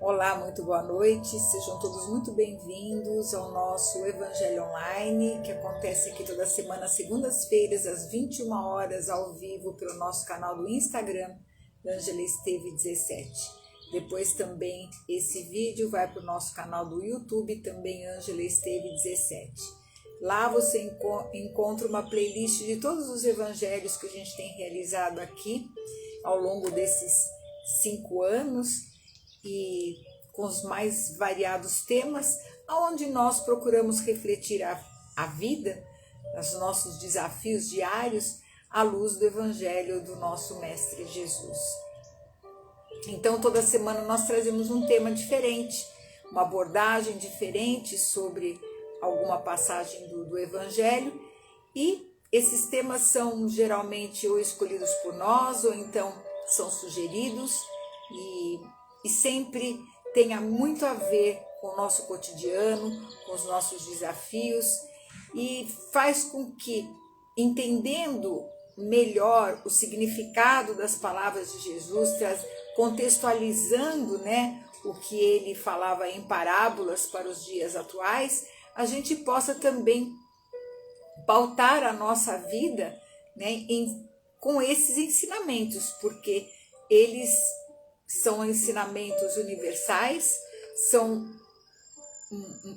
Olá, muito boa noite, sejam todos muito bem-vindos ao nosso Evangelho Online, que acontece aqui toda semana, segundas-feiras, às 21 horas, ao vivo, pelo nosso canal do Instagram, Ângela Esteve 17. Depois também esse vídeo vai para o nosso canal do YouTube, também Ângela Esteve 17. Lá você encontra uma playlist de todos os evangelhos que a gente tem realizado aqui ao longo desses 5 anos, e com os mais variados temas, onde nós procuramos refletir a vida, os nossos desafios diários, à luz do Evangelho do nosso Mestre Jesus. Então, toda semana nós trazemos um tema diferente, uma abordagem diferente sobre alguma passagem do Evangelho, e esses temas são geralmente ou escolhidos por nós, ou então são sugeridos, e sempre tenha muito a ver com o nosso cotidiano, com os nossos desafios, e faz com que, entendendo melhor o significado das palavras de Jesus, contextualizando, o que ele falava em parábolas para os dias atuais, a gente possa também pautar a nossa vida, com esses ensinamentos, porque eles são ensinamentos universais,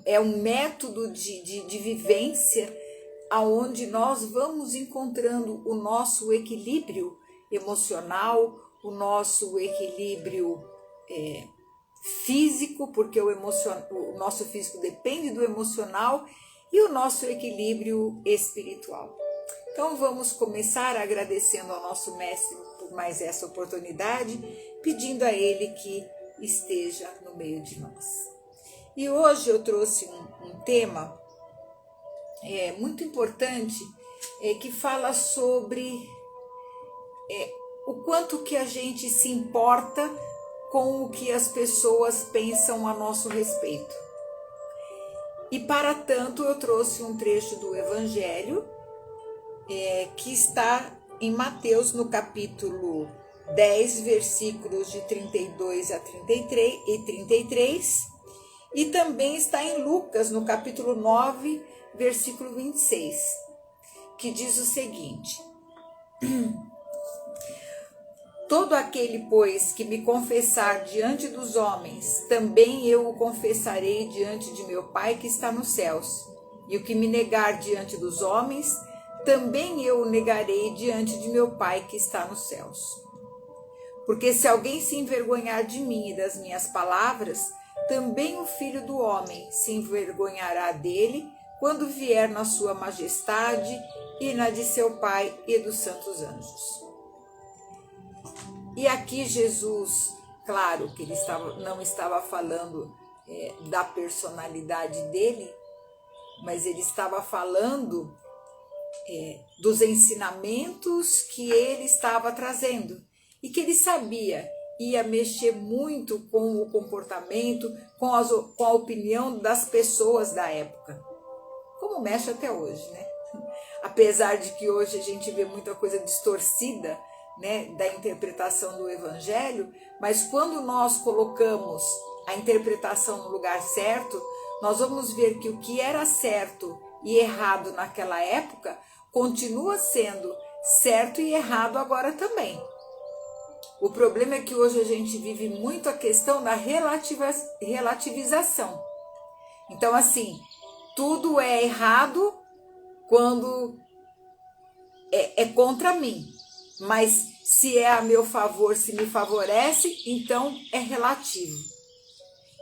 é um método de vivência, aonde nós vamos encontrando o nosso equilíbrio emocional, o nosso equilíbrio físico, porque o nosso físico depende do emocional, e o nosso equilíbrio espiritual. Então vamos começar agradecendo ao nosso Mestre por mais essa oportunidade, pedindo a Ele que esteja no meio de nós. E hoje eu trouxe um tema muito importante, que fala sobre o quanto que a gente se importa com o que as pessoas pensam a nosso respeito. E para tanto eu trouxe um trecho do Evangelho que está em Mateus, no capítulo 10, versículos de 32 a 33, e também está em Lucas, no capítulo 9, versículo 26, que diz o seguinte: todo aquele, pois, que me confessar diante dos homens, também eu o confessarei diante de meu Pai que está nos céus, e o que me negar diante dos homens, também eu o negarei diante de meu Pai que está nos céus. Porque se alguém se envergonhar de mim e das minhas palavras, também o Filho do Homem se envergonhará dele, quando vier na sua majestade e na de seu Pai e dos santos anjos. E aqui Jesus, claro que ele não estava falando da personalidade dele, mas ele estava falando dos ensinamentos que ele estava trazendo, e que ele sabia ia mexer muito com o comportamento, com a opinião das pessoas da época, como mexe até hoje, Apesar de que hoje a gente vê muita coisa distorcida, da interpretação do Evangelho, mas quando nós colocamos a interpretação no lugar certo, nós vamos ver que o que era certo e errado naquela época continua sendo certo e errado agora também. O problema é que hoje a gente vive muito a questão da relativização. Então, assim, tudo é errado quando é contra mim, mas se é a meu favor, se me favorece, então é relativo.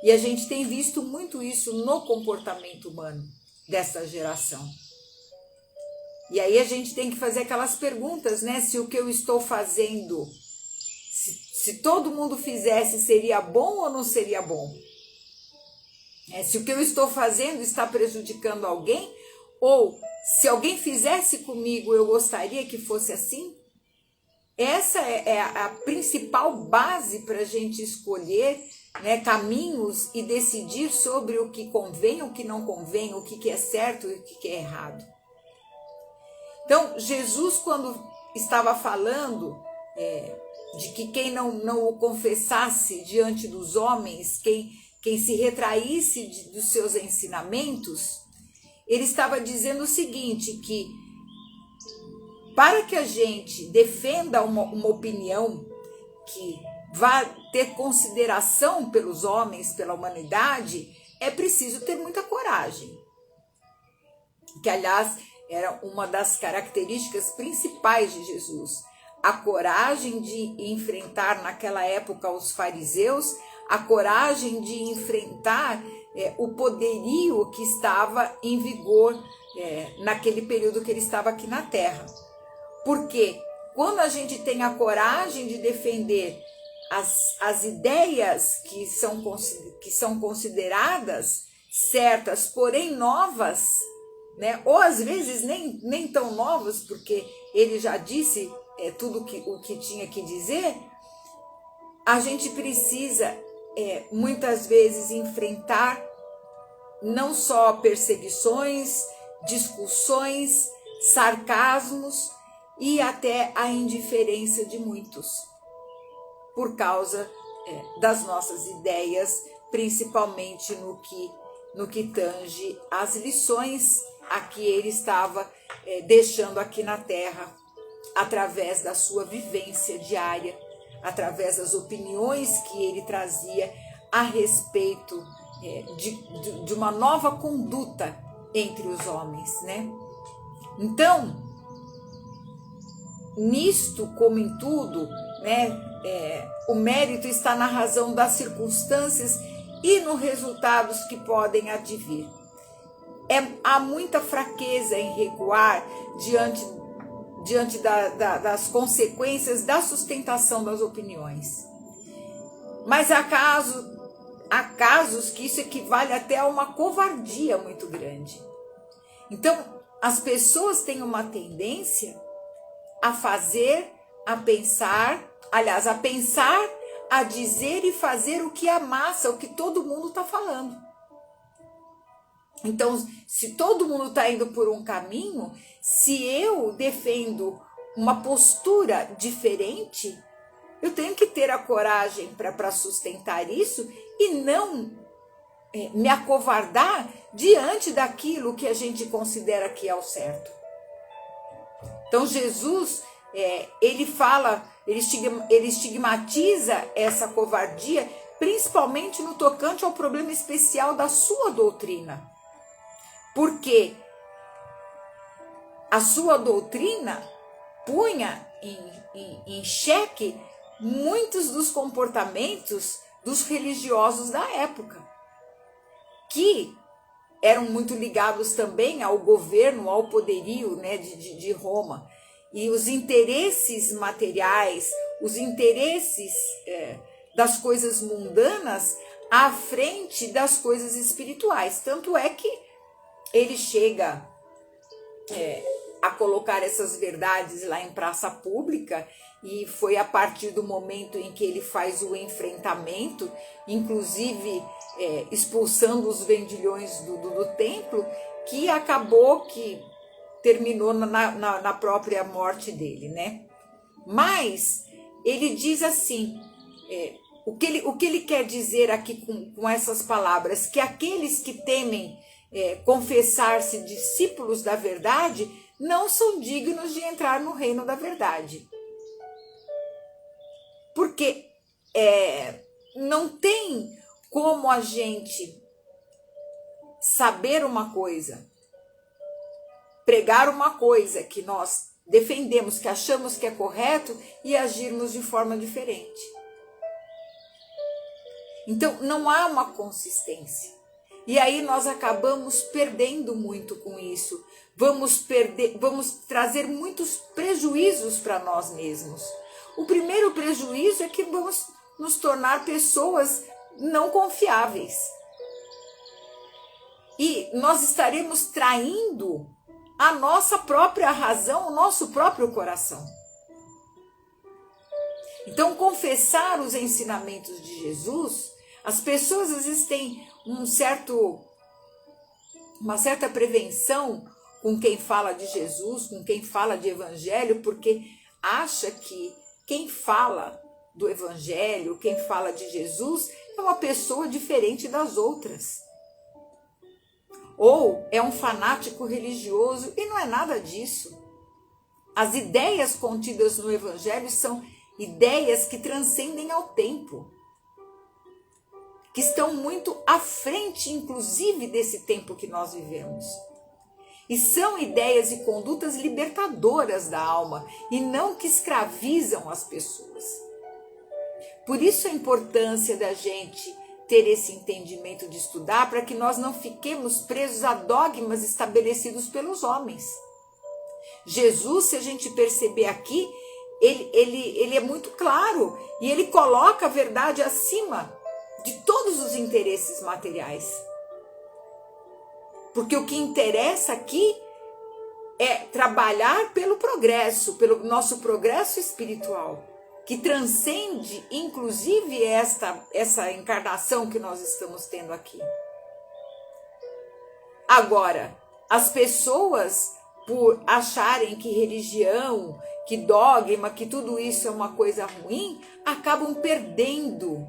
E a gente tem visto muito isso no comportamento humano dessa geração. E aí a gente tem que fazer aquelas perguntas, se o que eu estou fazendo, se todo mundo fizesse, seria bom ou não seria bom? Se o que eu estou fazendo está prejudicando alguém, ou se alguém fizesse comigo, eu gostaria que fosse assim? Essa é a principal base para a gente escolher caminhos e decidir sobre o que convém, o que não convém, o que é certo e o que é errado. Então, Jesus, quando estava falando de que quem não o confessasse diante dos homens, quem se retraísse dos seus ensinamentos, ele estava dizendo o seguinte, que para que a gente defenda uma opinião que vá ter consideração pelos homens, pela humanidade, é preciso ter muita coragem. Que, aliás, era uma das características principais de Jesus. A coragem de enfrentar naquela época os fariseus, a coragem de enfrentar o poderio que estava em vigor naquele período que ele estava aqui na terra. Porque quando a gente tem a coragem de defender as ideias que são consideradas certas, porém novas, né? Ou às vezes nem tão novas, porque ele já disse tudo o que tinha que dizer, a gente precisa muitas vezes enfrentar não só perseguições, discussões, sarcasmos e até a indiferença de muitos, por causa das nossas ideias, principalmente no que tange às lições a que ele estava deixando aqui na Terra, através da sua vivência diária, através das opiniões que ele trazia a respeito de uma nova conduta entre os homens, né? Então, nisto como em tudo, né, o mérito está na razão das circunstâncias e nos resultados que podem advir. Há muita fraqueza em recuar diante das consequências da sustentação das opiniões. Mas há casos que isso equivale até a uma covardia muito grande. Então, as pessoas têm uma tendência a fazer, a pensar, a dizer e fazer o que a massa, o que todo mundo está falando. Então, se todo mundo está indo por um caminho, se eu defendo uma postura diferente, eu tenho que ter a coragem para sustentar isso e não me acovardar diante daquilo que a gente considera que é o certo. Então, Jesus, ele estigmatiza essa covardia, principalmente no tocante ao problema especial da sua doutrina. Porque a sua doutrina punha em xeque muitos dos comportamentos dos religiosos da época, que eram muito ligados também ao governo, ao poderio, né, de Roma. E os interesses materiais, os interesses das coisas mundanas à frente das coisas espirituais. Tanto é que ele chega a colocar essas verdades lá em praça pública, e foi a partir do momento em que ele faz o enfrentamento, inclusive expulsando os vendilhões do templo, que acabou que terminou na própria morte dele, né? Mas ele diz assim, o que ele quer dizer aqui com essas palavras, que aqueles que temem confessar-se discípulos da verdade não são dignos de entrar no reino da verdade. Porque não tem como a gente saber uma coisa, pregar uma coisa que nós defendemos, que achamos que é correto, e agirmos de forma diferente. Então, não há uma consistência. E aí nós acabamos perdendo muito com isso. Vamos trazer muitos prejuízos para nós mesmos. O primeiro prejuízo é que vamos nos tornar pessoas não confiáveis. E nós estaremos traindo a nossa própria razão, o nosso próprio coração. Então, confessar os ensinamentos de Jesus, as pessoas às vezes têm uma certa prevenção com quem fala de Jesus, com quem fala de evangelho, porque acha que quem fala do Evangelho, quem fala de Jesus, é uma pessoa diferente das outras. Ou é um fanático religioso, e não é nada disso. As ideias contidas no Evangelho são ideias que transcendem ao tempo, que estão muito à frente, inclusive, desse tempo que nós vivemos. E são ideias e condutas libertadoras da alma, e não que escravizam as pessoas. Por isso a importância da gente ter esse entendimento de estudar, para que nós não fiquemos presos a dogmas estabelecidos pelos homens. Jesus, se a gente perceber aqui, ele é muito claro, e ele coloca a verdade acima de todos os interesses materiais. Porque o que interessa aqui é trabalhar pelo progresso, pelo nosso progresso espiritual, que transcende, inclusive, essa encarnação que nós estamos tendo aqui. Agora, as pessoas, por acharem que religião, que dogma, que tudo isso é uma coisa ruim, acabam perdendo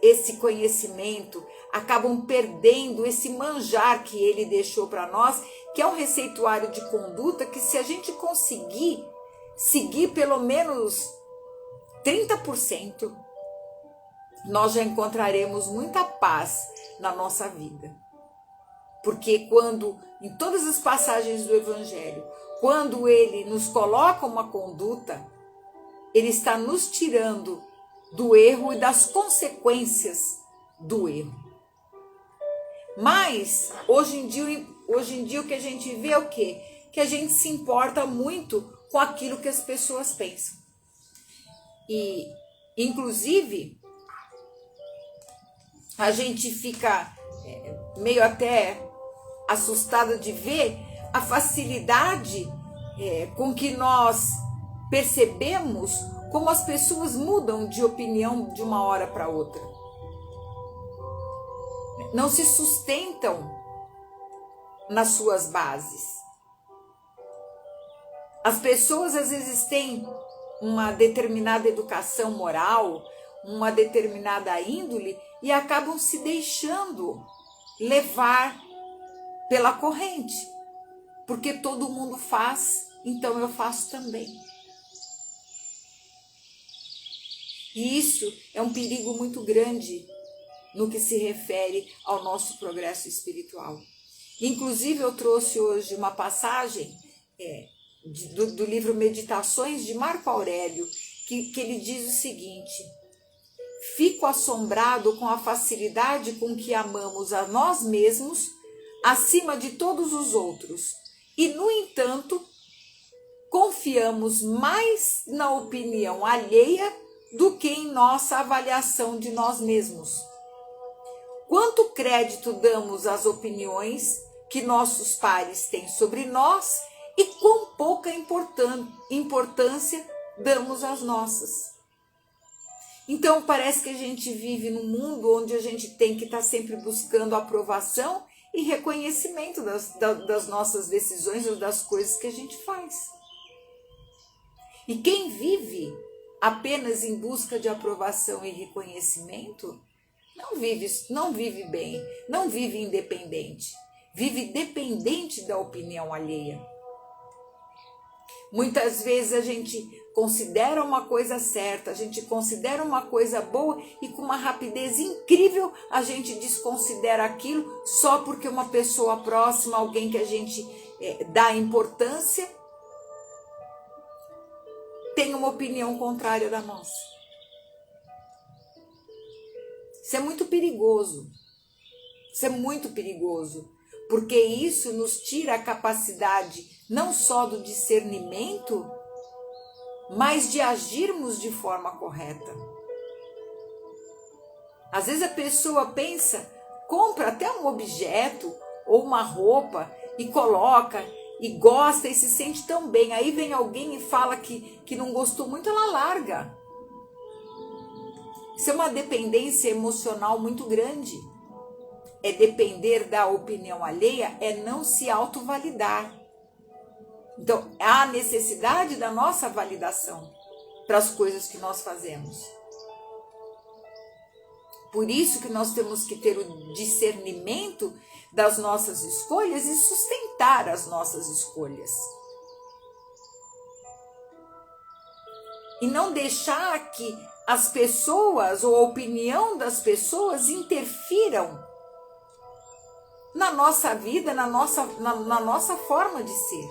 esse conhecimento, acabam perdendo esse manjar que ele deixou para nós, que é um receituário de conduta que, se a gente conseguir seguir pelo menos 30%, nós já encontraremos muita paz na nossa vida. Porque quando, em todas as passagens do Evangelho, quando ele nos coloca uma conduta, ele está nos tirando do erro e das consequências do erro. Mas, hoje em dia o que a gente vê é o quê? Que a gente se importa muito com aquilo que as pessoas pensam. E, inclusive, a gente fica meio até assustado de ver a facilidade com que nós percebemos como as pessoas mudam de opinião de uma hora para outra. Não se sustentam nas suas bases. As pessoas às vezes têm uma determinada educação moral, uma determinada índole, e acabam se deixando levar pela corrente. Porque todo mundo faz, então eu faço também. E isso é um perigo muito grande no que se refere ao nosso progresso espiritual. Inclusive, eu trouxe hoje uma passagem do livro Meditações de Marco Aurélio, que ele diz o seguinte: fico assombrado com a facilidade com que amamos a nós mesmos acima de todos os outros, e, no entanto, confiamos mais na opinião alheia do que em nossa avaliação de nós mesmos. Quanto crédito damos às opiniões que nossos pares têm sobre nós e quão pouca importância damos às nossas. Então, parece que a gente vive num mundo onde a gente tem que estar sempre buscando aprovação e reconhecimento das nossas decisões ou das coisas que a gente faz. E quem vive apenas em busca de aprovação e reconhecimento, não vive bem, não vive independente, vive dependente da opinião alheia. Muitas vezes a gente considera uma coisa certa, a gente considera uma coisa boa e com uma rapidez incrível a gente desconsidera aquilo só porque uma pessoa próxima, alguém que a gente dá importância, tem uma opinião contrária da nossa. Isso é muito perigoso. Isso é muito perigoso, porque isso nos tira a capacidade não só do discernimento, mas de agirmos de forma correta. Às vezes a pessoa pensa, compra até um objeto ou uma roupa e coloca e gosta e se sente tão bem. Aí vem alguém e fala que não gostou muito, ela larga. Isso é uma dependência emocional muito grande. É depender da opinião alheia, é não se autovalidar. Então, há necessidade da nossa validação para as coisas que nós fazemos. Por isso que nós temos que ter o discernimento das nossas escolhas e sustentar as nossas escolhas. E não deixar que as pessoas ou a opinião das pessoas interfiram na nossa vida, na nossa forma de ser.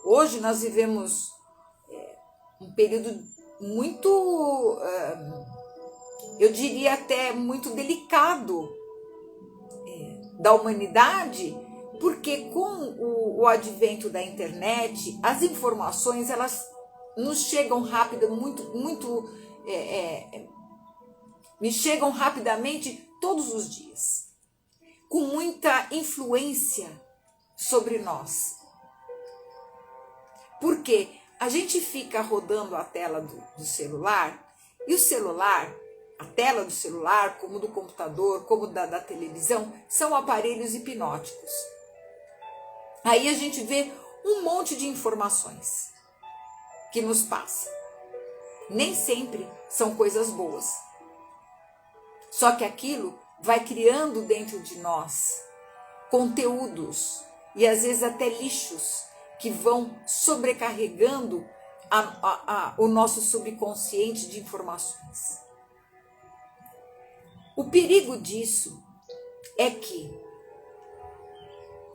Hoje nós vivemos um período muito, eu diria até muito delicado da humanidade, porque com o advento da internet, as informações elas nos chegam rápido, me chegam rapidamente todos os dias, com muita influência sobre nós. Porque a gente fica rodando a tela do celular, e o celular, a tela do celular, como do computador, como da televisão, são aparelhos hipnóticos. Aí a gente vê um monte de informações que nos passam. Nem sempre são coisas boas. Só que aquilo vai criando dentro de nós conteúdos e às vezes até lixos que vão sobrecarregando o nosso subconsciente de informações. O perigo disso é que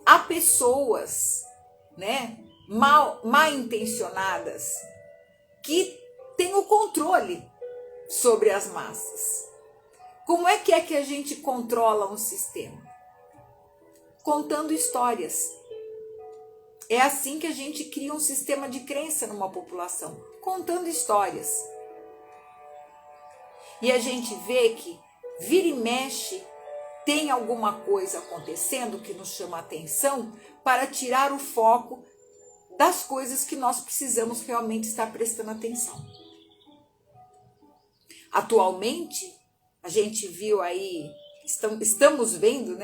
há pessoas, mal intencionadas que têm o controle sobre as massas. Como é que a gente controla um sistema? Contando histórias. É assim que a gente cria um sistema de crença numa população, contando histórias. E a gente vê que vira e mexe, tem alguma coisa acontecendo que nos chama a atenção para tirar o foco das coisas que nós precisamos realmente estar prestando atenção. Atualmente, a gente viu aí, estamos vendo,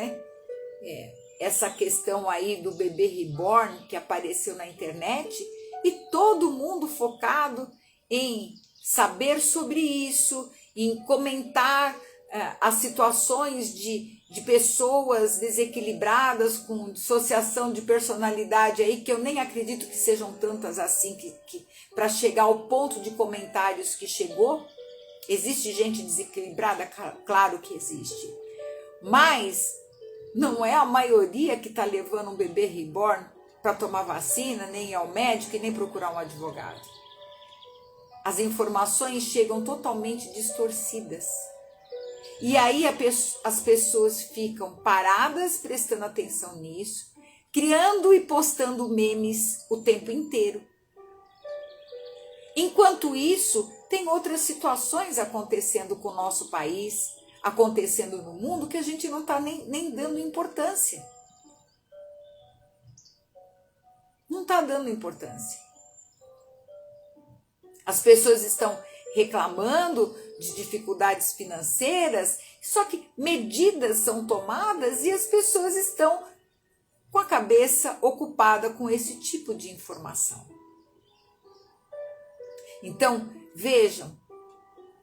essa questão aí do bebê reborn que apareceu na internet e todo mundo focado em saber sobre isso, em comentar as situações de pessoas desequilibradas com dissociação de personalidade aí, que eu nem acredito que sejam tantas assim, que para chegar ao ponto de comentários que chegou. Existe gente desequilibrada? Claro que existe. Mas não é a maioria que está levando um bebê reborn para tomar vacina, nem ir ao médico e nem procurar um advogado. As informações chegam totalmente distorcidas. E aí as pessoas ficam paradas prestando atenção nisso, criando e postando memes o tempo inteiro. Enquanto isso, tem outras situações acontecendo com o nosso país, acontecendo no mundo, que a gente não está nem dando importância. Não está dando importância. As pessoas estão reclamando de dificuldades financeiras, só que medidas são tomadas e as pessoas estão com a cabeça ocupada com esse tipo de informação. Então, vejam,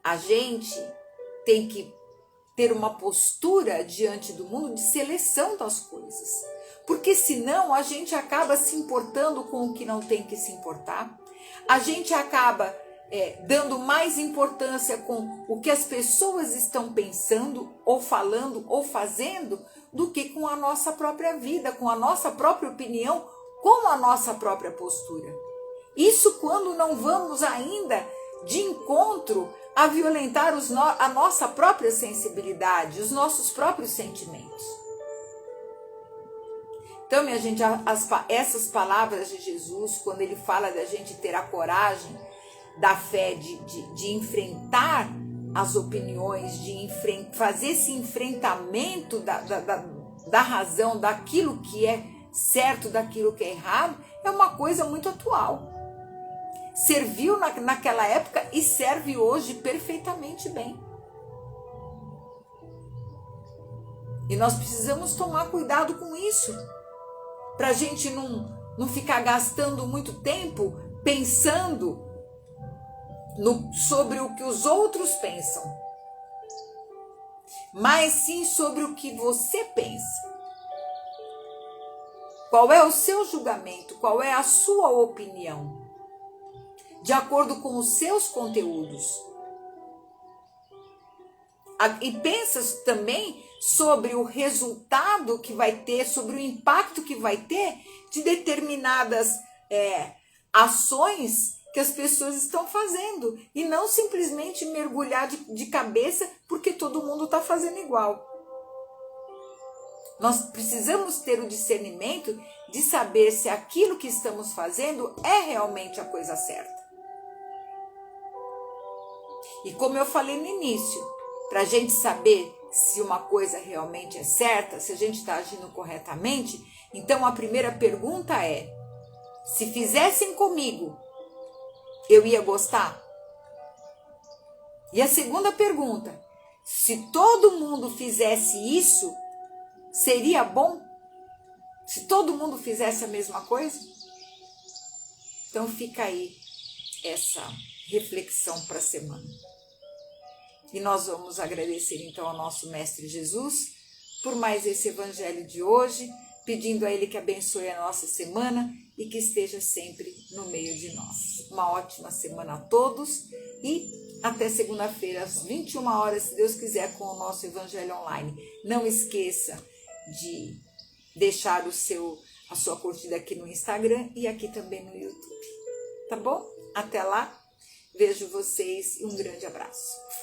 a gente tem que ter uma postura diante do mundo de seleção das coisas, porque senão a gente acaba se importando com o que não tem que se importar, a gente acaba dando mais importância com o que as pessoas estão pensando, ou falando, ou fazendo, do que com a nossa própria vida, com a nossa própria opinião, com a nossa própria postura. Isso quando não vamos ainda de encontro a violentar a nossa própria sensibilidade, os nossos próprios sentimentos. Então, minha gente, essas palavras de Jesus, quando ele fala da gente ter a coragem da fé de enfrentar as opiniões, de fazer esse enfrentamento da razão, daquilo que é certo, daquilo que é errado, é uma coisa muito atual. Serviu naquela época e serve hoje perfeitamente bem. E nós precisamos tomar cuidado com isso, para a gente não ficar gastando muito tempo pensando sobre o que os outros pensam, mas sim sobre o que você pensa. Qual é o seu julgamento? Qual é a sua opinião? De acordo com os seus conteúdos. E pensa também sobre o resultado que vai ter, sobre o impacto que vai ter de determinadas ações que as pessoas estão fazendo. E não simplesmente mergulhar de cabeça porque todo mundo está fazendo igual. Nós precisamos ter o discernimento de saber se aquilo que estamos fazendo é realmente a coisa certa. E como eu falei no início, para a gente saber se uma coisa realmente é certa, se a gente está agindo corretamente, então a primeira pergunta é: se fizessem comigo, eu ia gostar? E a segunda pergunta: se todo mundo fizesse isso, seria bom? Se todo mundo fizesse a mesma coisa? Então fica aí essa reflexão para a semana. E nós vamos agradecer então ao nosso Mestre Jesus por mais esse evangelho de hoje, pedindo a Ele que abençoe a nossa semana e que esteja sempre no meio de nós. Uma ótima semana a todos e até segunda-feira às 21 horas, se Deus quiser, com o nosso evangelho online. Não esqueça de deixar a sua curtida aqui no Instagram e aqui também no YouTube. Tá bom? Até lá. Vejo vocês e um grande abraço.